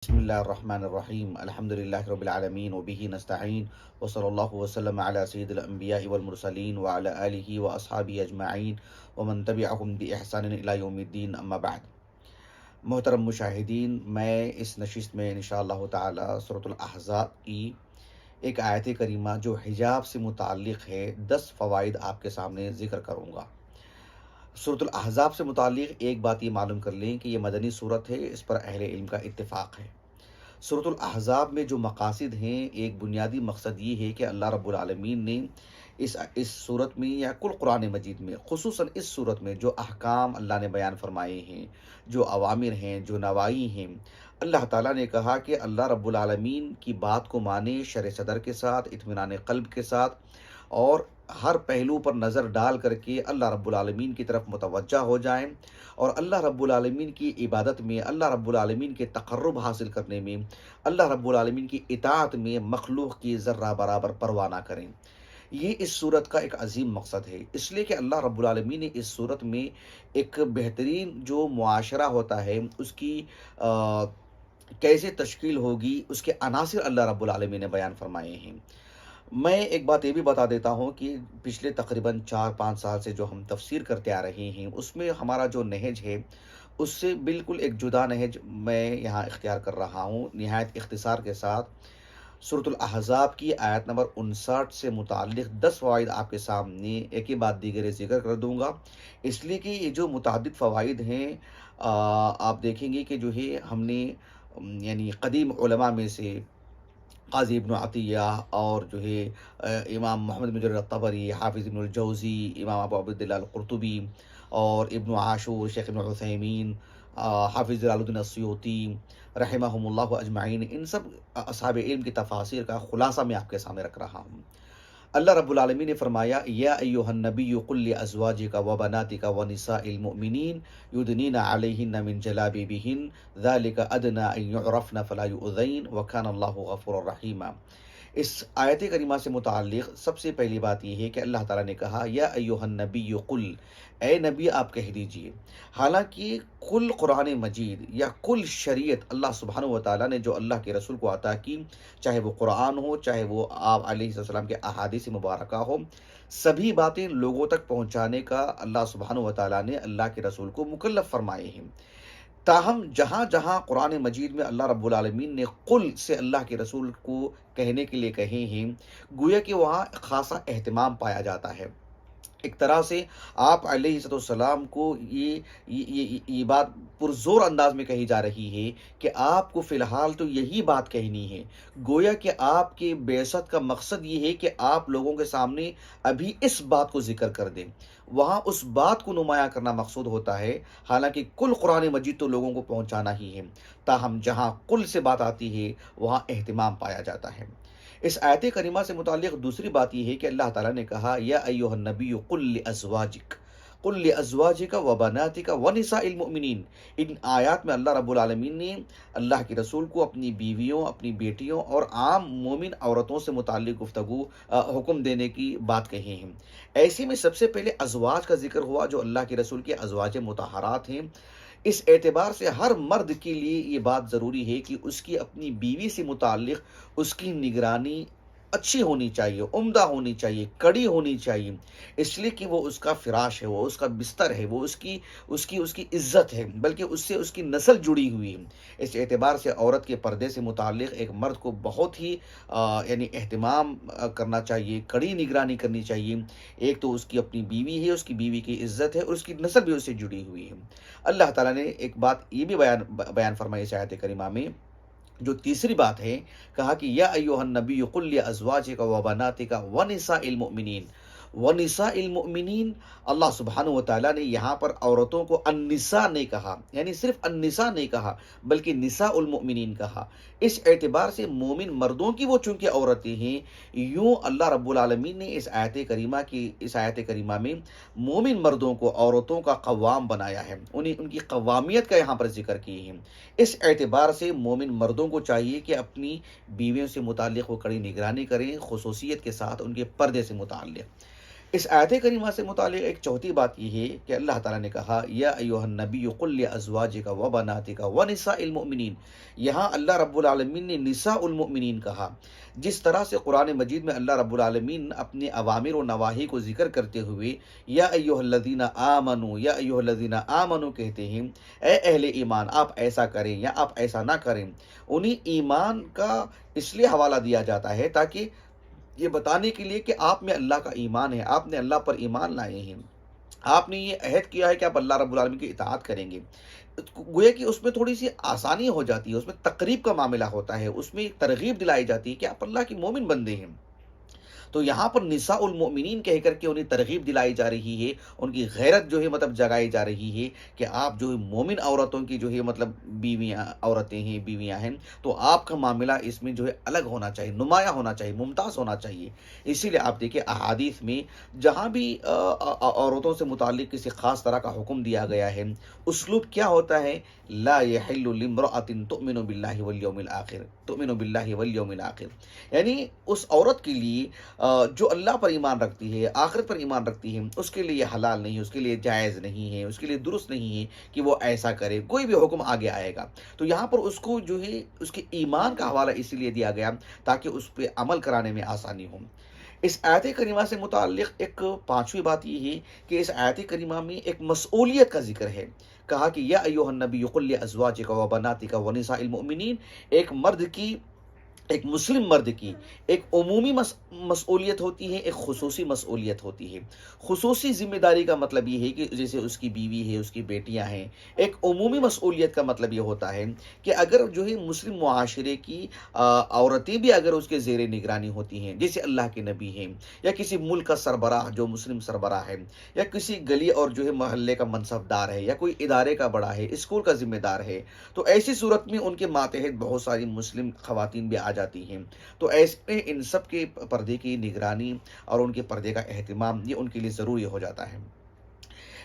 بسم اللہ الرحمن الرحیم الحمد للہ رب العالمین وبہ نستعین وصلی اللہ وسلم علی سید الانبیاء والمرسلین وعلی آلہ واصحابہ اجمعین ومن تبعہم بإحسان الی یوم الدین اما بعد۔ محترم مشاہدین، میں اس نشست میں انشاءاللہ تعالی سورۃ الاحزاب کی ایک آیت کریمہ جو حجاب سے متعلق ہے 10 فوائد آپ کے سامنے ذکر کروں گا۔ سورۃ الاحزاب سے متعلق ایک بات یہ معلوم کر لیں کہ یہ مدنی سورت ہے، اس پر اہل علم کا اتفاق ہے۔ سورۃ الاحزاب میں جو مقاصد ہیں، ایک بنیادی مقصد یہ ہے کہ اللہ رب العالمین نے اس صورت میں یا کل قرآن مجید میں، خصوصاً اس صورت میں جو احکام اللہ نے بیان فرمائے ہیں، جو اوامر ہیں، جو نواہی ہیں، اللہ تعالیٰ نے کہا کہ اللہ رب العالمین کی بات کو مانیں شرح صدر کے ساتھ، اطمینان قلب کے ساتھ، اور ہر پہلو پر نظر ڈال کر کے اللہ رب العالمین کی طرف متوجہ ہو جائیں، اور اللہ رب العالمین کی عبادت میں، اللہ رب العالمین کے تقرب حاصل کرنے میں، اللہ رب العالمین کی اطاعت میں مخلوق کی ذرہ برابر پرواہ نہ کریں۔ یہ اس صورت کا ایک عظیم مقصد ہے، اس لیے کہ اللہ رب العالمین نے اس صورت میں ایک بہترین جو معاشرہ ہوتا ہے اس کی کیسے تشکیل ہوگی، اس کے عناصر اللہ رب العالمین نے بیان فرمائے ہیں۔ میں ایک بات یہ بھی بتا دیتا ہوں کہ پچھلے تقریباً 4-5 سال سے جو ہم تفسیر کرتے آ رہے ہیں، اس میں ہمارا جو نہج ہے اس سے بالکل ایک جدا نہج میں یہاں اختیار کر رہا ہوں، نہایت اختصار کے ساتھ۔ سورۃ الاحزاب کی آیت نمبر 59 سے متعلق 10 فوائد آپ کے سامنے ایک ہی بعد دیگر ذکر کر دوں گا، اس لیے کہ یہ جو متعدد فوائد ہیں، آپ دیکھیں گے کہ جو ہے ہم نے یعنی قدیم علماء میں سے قاضی ابن عطیہ اور جو ہے امام محمد بن جریر الطبری، حافظ ابن الجوزی، امام ابو عبداللہ القرطبی اور ابن عاشور، شیخ ابن عثیمین، حافظ جلال الدین السیوطی رحمہم اللہ اجمعین، ان سب اصحاب علم کی تفاسیر کا خلاصہ میں آپ کے سامنے رکھ رہا ہوں۔ اللہ رب العالمین نے فرمایا، یا ایھا النبی قل لازواجک وبناتک ونساء المؤمنین یدنین علیہن من جلابیبہن ذلک ادنی ان یعرفن فلا یؤذین وکان اللہ غفورا رحیما۔ اس آیت کریمہ سے متعلق سب سے پہلی بات یہ ہے کہ اللہ تعالیٰ نے کہا، یا ایھا النبی قل، اے نبی آپ کہہ دیجئے۔ حالانکہ کل قرآن مجید یا کل شریعت اللہ سبحانہ و تعالیٰ نے جو اللہ کے رسول کو عطا کی، چاہے وہ قرآن ہو، چاہے وہ آپ علیہ السلام کے احادیث مبارکہ ہو، سبھی باتیں لوگوں تک پہنچانے کا اللہ سبحانہ و تعالیٰ نے اللہ کے رسول کو مکلف فرمائے ہیں۔ تاہم جہاں جہاں قرآن مجید میں اللہ رب العالمین نے قل سے اللہ کے رسول کو کہنے کے لیے کہے ہیں، گویا کہ وہاں خاصا اہتمام پایا جاتا ہے۔ ایک طرح سے آپ علیہ السلام کو یہ بات پرزور انداز میں کہی جا رہی ہے کہ آپ کو فی الحال تو یہی بات کہنی ہے، گویا کہ آپ کے بعثت کا مقصد یہ ہے کہ آپ لوگوں کے سامنے ابھی اس بات کو ذکر کر دیں، وہاں اس بات کو نمایاں کرنا مقصود ہوتا ہے۔ حالانکہ کل قرآن مجید تو لوگوں کو پہنچانا ہی ہے، تاہم جہاں کل سے بات آتی ہے وہاں اہتمام پایا جاتا ہے۔ اس آیت کریمہ سے متعلق دوسری بات یہ ہے کہ اللہ تعالیٰ نے کہا، یا ایھا النبی قل لازواجک، قل لازواجک وبناتک ونساء المؤمنین۔ ان آیات میں اللہ رب العالمین نے اللہ کے رسول کو اپنی بیویوں، اپنی بیٹیوں اور عام مومن عورتوں سے متعلق حکم دینے کی بات کہی ہیں۔ ایسے میں سب سے پہلے ازواج کا ذکر ہوا جو اللہ کے رسول کے ازواج مطہرات ہیں۔ اس اعتبار سے ہر مرد کے لیے یہ بات ضروری ہے کہ اس کی اپنی بیوی سے متعلق اس کی نگرانی اچھی ہونی چاہیے، عمدہ ہونی چاہیے، کڑی ہونی چاہیے، اس لیے کہ وہ اس کا فراش ہے، وہ اس کا بستر ہے، وہ اس کی عزت ہے، بلکہ اس سے اس کی نسل جڑی ہوئی ہے۔ اس اعتبار سے عورت کے پردے سے متعلق ایک مرد کو بہت ہی یعنی اہتمام کرنا چاہیے، کڑی نگرانی کرنی چاہیے۔ ایک تو اس کی اپنی بیوی ہے، اس کی بیوی کی عزت ہے، اور اس کی نسل بھی اس سے جڑی ہوئی ہے۔ اللہ تعالیٰ نے ایک بات یہ بھی بیان فرمائی اس آیت کریمہ میں، جو تیسری بات ہے، کہا کہ یا ایھا النبی قل لازواجک وبناتک ونساء المؤمنین۔ ونساء المؤمنین، اللہ سبحانہ و تعالیٰ نے یہاں پر عورتوں کو النساء نہیں کہا، یعنی صرف النساء نہیں کہا بلکہ نساء المؤمنین کہا۔ اس اعتبار سے مومن مردوں کی وہ چونکہ عورتیں ہیں، یوں اللہ رب العالمین نے اس آیت کریمہ میں مومن مردوں کو عورتوں کا قوام بنایا ہے، ان کی قوامیت کا یہاں پر ذکر کی ہے۔ اس اعتبار سے مومن مردوں کو چاہیے کہ اپنی بیویوں سے متعلق وہ کڑی نگرانی کریں، خصوصیت کے ساتھ ان کے پردے سے متعلق۔ اس آیت کریمہ سے متعلق ایک چوتھی بات یہ ہے کہ اللہ تعالیٰ نے کہا یا ایھا النبی قل لازواجک و بناتک و نساء المؤمنین، یہاں اللہ رب العالمین نے نساء المؤمنین کہا۔ جس طرح سے قرآن مجید میں اللہ رب العالمین اپنے اوامر و نواہی کو ذکر کرتے ہوئے یا ایھا الذین آمنوا یا ایھا الذین آمنوا کہتے ہیں، اے اہل ایمان آپ ایسا کریں یا آپ ایسا نہ کریں، انہیں ایمان کا اس لیے حوالہ دیا جاتا ہے تاکہ یہ بتانے کے لیے کہ آپ میں اللہ کا ایمان ہے، آپ نے اللہ پر ایمان لائے ہیں، آپ نے یہ عہد کیا ہے کہ آپ اللہ رب العالمین کی اطاعت کریں گے۔ گویا کہ اس میں تھوڑی سی آسانی ہو جاتی ہے، اس میں تقریب کا معاملہ ہوتا ہے، اس میں ایک ترغیب دلائی جاتی ہے کہ آپ اللہ کے مومن بندے ہیں۔ تو یہاں پر نساء المؤمنین کہہ کر کے انہیں ترغیب دلائی جا رہی ہے، ان کی غیرت جو ہے مطلب جگائی جا رہی ہے کہ آپ جو ہے مومن عورتوں کی جو ہے مطلب بیویاں عورتیں ہیں، بیویاں ہیں، تو آپ کا معاملہ اس میں جو ہے الگ ہونا چاہیے، نمایاں ہونا چاہیے، ممتاز ہونا چاہیے۔ اسی لیے آپ دیکھیں احادیث میں جہاں بھی عورتوں سے متعلق کسی خاص طرح کا حکم دیا گیا ہے، اسلوب کیا ہوتا ہے؟ لا يحل لامرأة تؤمن باللہ والیوم الآخر، تؤمن باللہ والیوم الآخر، یعنی اس عورت کے لیے جو اللہ پر ایمان رکھتی ہے، آخرت پر ایمان رکھتی ہے، اس کے لیے یہ حلال نہیں ہے، اس کے لیے جائز نہیں ہے، اس کے لیے درست نہیں ہے کہ وہ ایسا کرے، کوئی بھی حکم آگے آئے گا تو یہاں پر اس کو جو ہے اس کے ایمان کا حوالہ اسی لیے دیا گیا تاکہ اس پہ عمل کرانے میں آسانی ہو۔ اس آیت کریمہ سے متعلق ایک پانچویں بات یہ ہے کہ اس آیت کریمہ میں ایک مسئولیت کا ذکر ہے۔ کہا کہ یا ایھا النبی قل لازواجک و بناتک و نساء المؤمنین، ایک مرد کی، ایک مسلم مرد کی ایک عمومی مسئولیت ہوتی ہے، ایک خصوصی مسئولیت ہوتی ہے۔ خصوصی ذمہ داری کا مطلب یہ ہے کہ جیسے اس کی بیوی ہے، اس کی بیٹیاں ہیں۔ ایک عمومی مسئولیت کا مطلب یہ ہوتا ہے کہ اگر جو ہے مسلم معاشرے کی عورتیں بھی اگر اس کے زیر نگرانی ہوتی ہیں، جیسے اللہ کے نبی ہیں، یا کسی ملک کا سربراہ جو مسلم سربراہ ہے، یا کسی گلی اور جو ہے محلے کا منصب دار ہے، یا کوئی ادارے کا بڑا ہے، اسکول کا ذمہ دار ہے، تو ایسی صورت میں ان کے ماتحت بہت ساری مسلم خواتین بھی آ جاتی ہیں۔ تو ایسے میں ان سب کے پردے کی نگرانی اور ان کے پردے کا اہتمام یہ ان کے لیے ضروری ہو جاتا ہے۔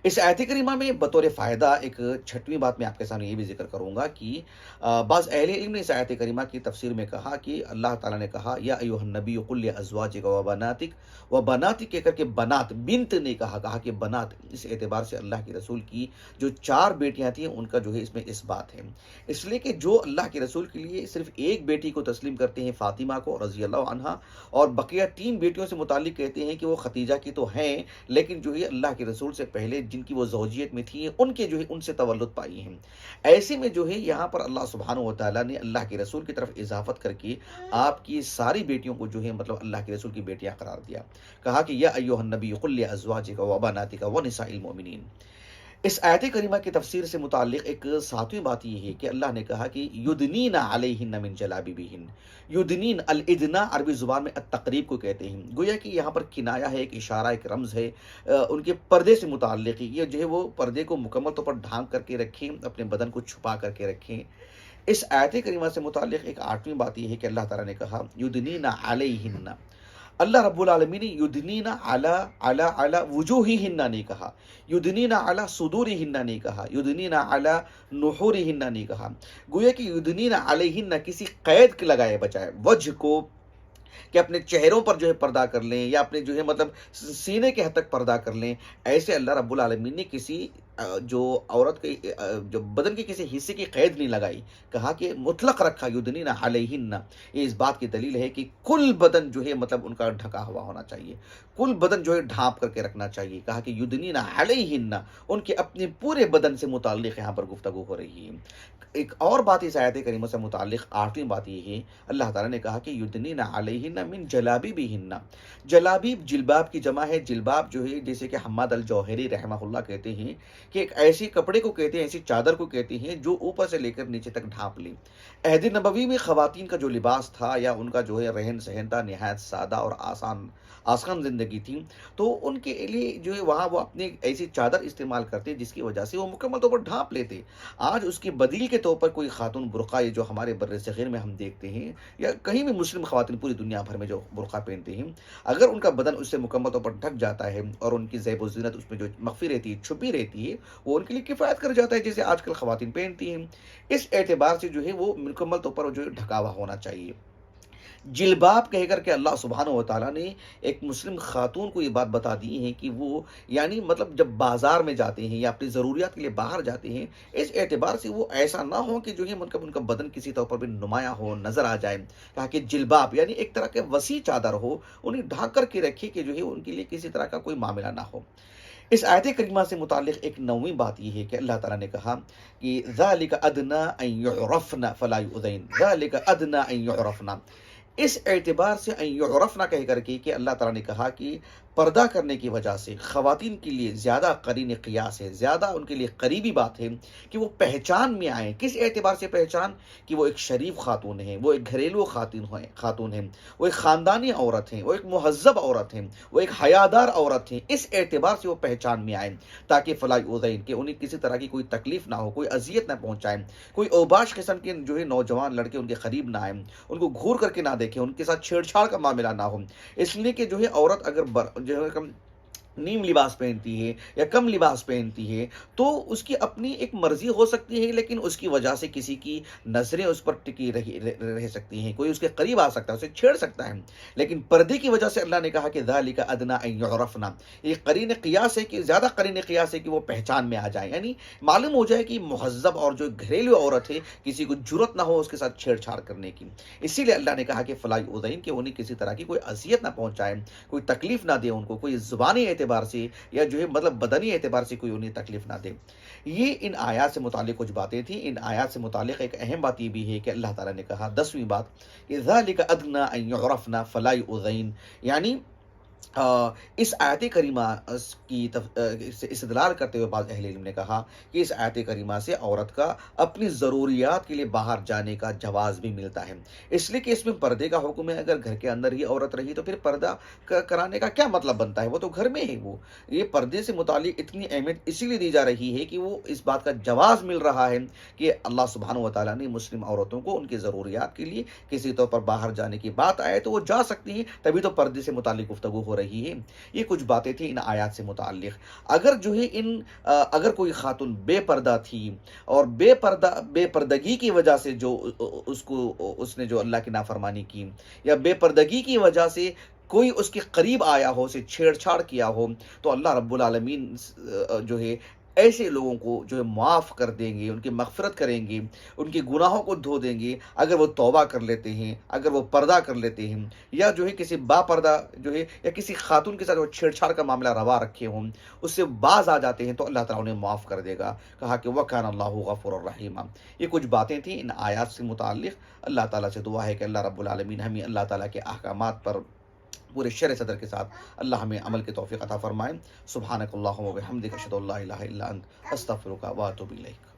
اس آیت کریمہ میں بطور فائدہ ایک چھٹویں بات میں آپ کے سامنے یہ بھی ذکر کروں گا کہ بعض اہل علم نے اس آیت کریمہ کی تفسیر میں کہا کہ اللہ تعالیٰ نے کہا یا ایھا النبی قل لازواجک و بناتک، و بناتک کہہ کر کے بنات، بنت نے کہا کہ بنات، اس اعتبار سے اللہ کے رسول کی جو 4 بیٹیاں تھیں ان کا جو ہے اس میں اس بات ہے، اس لیے کہ جو اللہ کے رسول کے لیے صرف ایک بیٹی کو تسلیم کرتے ہیں فاطمہ کو رضی اللہ عنہا، اور بقیہ 3 بیٹیوں سے متعلق کہتے ہیں کہ وہ ختیجہ کی تو ہیں لیکن جو ہے اللہ کے رسول سے پہلے جن کی وہ زوجیت میں تھی ان کے جو ہے ان سے تولد پائی ہیں۔ ایسے میں جو ہے یہاں پر اللہ سبحانہ و تعالیٰ نے اللہ کے رسول کی طرف اضافت کر کے آپ کی ساری بیٹیوں کو جو ہے مطلب اللہ کے رسول کی بیٹیاں قرار دیا۔ کہا کہ یا ایھا النبی قل لازواجک و بناتک و نساء المؤمنین۔ اس آیت کریمہ کی تفسیر سے متعلق ایک ساتویں بات یہ ہے کہ اللہ نے کہا کہ یدنین علیہن من جلابیبہن۔ یدنین، الادنا عربی زبان میں التقریب کو کہتے ہیں، گویا کہ یہاں پر کنایہ ہے، ایک اشارہ، ایک رمز ہے ان کے پردے سے متعلق، یہ جو ہے وہ پردے کو مکمل طور پر ڈھانپ کر کے رکھیں، اپنے بدن کو چھپا کر کے رکھیں۔ اس آیت کریمہ سے متعلق ایک آٹھویں بات یہ ہے کہ اللہ تعالیٰ نے کہا یدنین علیہن، اللہ رب العالمین نے یدنین علی وجوہہن نہیں کہا، یدنین علی صدورہن نہیں کہا، یدنین علی نحورہن نہیں کہا، گویا کہ یدنین علیہن کسی قید کے لگائے بچائے وجہ کو کہ اپنے چہروں پر جو ہے پردہ کر لیں یا اپنے جو ہے مطلب سینے کے حد تک پردہ کر لیں، ایسے اللہ رب العالمین نے کسی جو عورت کے جو بدن کے کسی حصے کی قید نہیں لگائی، کہا کہ مطلق رکھا یدنین علیہن۔ یہ اس بات کی دلیل ہے کہ کل بدن جو ہے مطلب ان کا ڈھکا ہوا ہونا چاہیے، کل بدن جو ہے ڈھانپ کر کے رکھنا چاہیے، کہا کہ یدنین علیہن، ان کے اپنے پورے بدن سے متعلق یہاں پر گفتگو ہو رہی ہے۔ ایک اور بات اس آیت کریمہ سے متعلق آٹھویں بات یہ ہے، اللہ تعالیٰ نے کہا کہ یدنین علیہن من جلابیبہن۔ جلابیب جلباب کی جمع ہے، جلباب جو ہے جیسے کہ حماد الجوہری رحمہ اللہ کہتے ہیں کہ ایک ایسی کپڑے کو کہتے ہیں، ایسی چادر کو کہتے ہیں جو اوپر سے لے کر نیچے تک ڈھانپ لی۔ عہد نبوی میں خواتین کا جو لباس تھا یا ان کا جو ہے رہن سہن تھا نہایت سادہ اور آسان زندگی تھی، تو ان کے لیے جو ہے وہاں وہ اپنی ایسی چادر استعمال کرتے جس کی وجہ سے وہ مکمل طور پر ڈھانپ لیتے۔ آج اس کی بدیل کے طور پر کوئی خاتون برقع جو ہمارے بر صغیر میں ہم دیکھتے ہیں یا کہیں بھی مسلم خواتین پوری دنیا بھر میں جو برقع پہنتے ہیں، اگر ان کا بدن اس سے مکمل طور پر ڈھک جاتا ہے اور ان کی زیب و زینت اس میں جو مخفی رہتی ہے، چھپی رہتی ہے، وہ ان کے لیے کفایت کر جاتا ہے جیسے آج کل خواتین پہنتی ہیں۔ اس اعتبار سے جو ہے وہ مکمل طور پر جو ہے ڈھکا ہوا ہونا چاہیے۔ جلباب کہہ کر کے اللہ سبحانہ و تعالیٰ نے ایک مسلم خاتون کو یہ بات بتا دی ہے کہ وہ یعنی مطلب جب بازار میں جاتے ہیں یا اپنی ضروریات کے لیے باہر جاتے ہیں، اس اعتبار سے وہ ایسا نہ ہو کہ جو ہے مطلب ان کا بدن کسی طور پر بھی نمایاں ہو، نظر آ جائے۔ کہا کہ جلباب یعنی ایک طرح کے وسیع چادر ہو، انہیں ڈھانک کر کے رکھے کہ جو ہے ان کے لیے کسی طرح کا کوئی معاملہ نہ ہو۔ اس آیت کریمہ سے متعلق ایک نویں بات یہ ہے کہ اللہ تعالیٰ نے کہا کہ ذَلِكَ أَدْنَىٰ أَن يُعْرَفْنَ فَلَا يُؤْذَيْنَ، ذَلِكَ أَدْنَىٰ أَن يُعْرَفْنَ۔ اس اعتبار سے ان یعرفنا کہہ کر کے کہ اللہ تعالیٰ نے کہا کہ پردہ کرنے کی وجہ سے خواتین کے لیے زیادہ قرین قیاس ہے، زیادہ ان کے لیے قریبی بات ہے کہ وہ پہچان میں آئیں۔ کس اعتبار سے پہچان؟ کہ وہ ایک شریف خاتون ہیں، وہ ایک گھریلو خاتون ہیں، وہ ایک خاندانی عورت ہیں، وہ ایک مہذب عورت ہیں، وہ ایک حیادار عورت ہیں۔ اس اعتبار سے وہ پہچان میں آئیں تاکہ فلاح یؤذین کہ انہیں کسی طرح کی کوئی تکلیف نہ ہو، کوئی اذیت نہ پہنچائیں، کوئی اوباش قسم کے جو ہے نوجوان لڑکے ان کے قریب نہ آئیں، ان کو گھور کر کے نہ دیکھیں، ان کے ساتھ چھیڑ چھاڑ کا معاملہ نہ ہو۔ اس لیے کہ جو ہے عورت اگر جو ہے نیم لباس پہنتی ہے یا کم لباس پہنتی ہے تو اس کی اپنی ایک مرضی ہو سکتی ہے، لیکن اس کی وجہ سے کسی کی نظریں اس پر ٹکی رہ سکتی ہیں، کوئی اس کے قریب آ سکتا ہے، اسے چھیڑ سکتا ہے۔ لیکن پردے کی وجہ سے اللہ نے کہا کہ ذَلِكَ أَدْنَىٰ أَن يُعْرَفْنَا، یہ قرین قیاس ہے کہ زیادہ قرین قیاس ہے کہ وہ پہچان میں آ جائیں، یعنی معلوم ہو جائے کہ مہذب اور جو گھریلو عورت ہے کسی کو جرت نہ ہو اس کے ساتھ چھیڑ چھاڑ کرنے کی۔ اسی لیے اللہ نے کہا کہ فلاح یؤذین کہ انہیں کسی طرح کی کوئی اذیت نہ پہنچائے، کوئی تکلیف نہ دے ان کو، کوئی زبانی اعتبار سے یا جو ہے مطلب بدنی اعتبار سے کوئی انہیں تکلیف نہ دے۔ یہ ان آیات سے متعلق کچھ باتیں تھیں۔ ان آیات سے متعلق ایک اہم بات یہ بھی ہے کہ اللہ تعالیٰ نے کہا 10ویں بات کہ ذَلِكَ أَدْنَىٰ أَن يُعْرَفْنَ فَلَا يُؤْذَيْنَ، یعنی اس آیت کریمہ کی استدلال کرتے ہوئے بعض اہل علم نے کہا کہ اس آیت کریمہ سے عورت کا اپنی ضروریات کے لیے باہر جانے کا جواز بھی ملتا ہے، اس لیے کہ اس میں پردے کا حکم ہے۔ اگر گھر کے اندر ہی عورت رہی تو پھر پردہ کرانے کا کیا مطلب بنتا ہے؟ وہ تو گھر میں ہے۔ وہ یہ پردے سے متعلق اتنی اہمیت اسی لیے دی جا رہی ہے کہ وہ اس بات کا جواز مل رہا ہے کہ اللہ سبحانہ و تعالیٰ نے مسلم عورتوں کو ان کی ضروریات کے لیے کسی طور پر باہر جانے کی بات آئے تو وہ جا سکتی ہیں، تبھی تو پردے سے متعلق گفتگو ہو رہی ہے۔ یہ کچھ باتیں تھیں ان آیات سے متعلق۔ اگر جو ہے اگر کوئی خاتون بے پردہ تھی اور بے پردگی کی وجہ سے جو اس نے جو اللہ کی نافرمانی کی یا بے پردگی کی وجہ سے کوئی اس کے قریب آیا ہو، اسے چھیڑ چھاڑ کیا ہو، تو اللہ رب العالمین جو ہے ایسے لوگوں کو جو ہے معاف کر دیں گے، ان کی مغفرت کریں گے، ان کے گناہوں کو دھو دیں گے اگر وہ توبہ کر لیتے ہیں، اگر وہ پردہ کر لیتے ہیں، یا جو ہے کسی با پردہ جو ہے یا کسی خاتون کے ساتھ وہ چھیڑ چھاڑ کا معاملہ روا رکھے ہوں، اس سے باز آ جاتے ہیں تو اللہ تعالیٰ انہیں معاف کر دے گا۔ کہا کہ وَكَانَ اللَّهُ غَفُورًا رَحِيمًا۔ یہ کچھ باتیں تھیں ان آیات سے متعلق۔ اللہ تعالیٰ سے دعا ہے کہ اللہ رب العالمین ہمیں اللہ تعالیٰ کے احکامات پر پورے شرع صدر کے ساتھ اللہ ہمیں عمل کی توفیق عطا فرمائے۔ سبحانک اللہم و بحمدک اشہد ان لا الہ الا انت استغفرک و اتوب الیک۔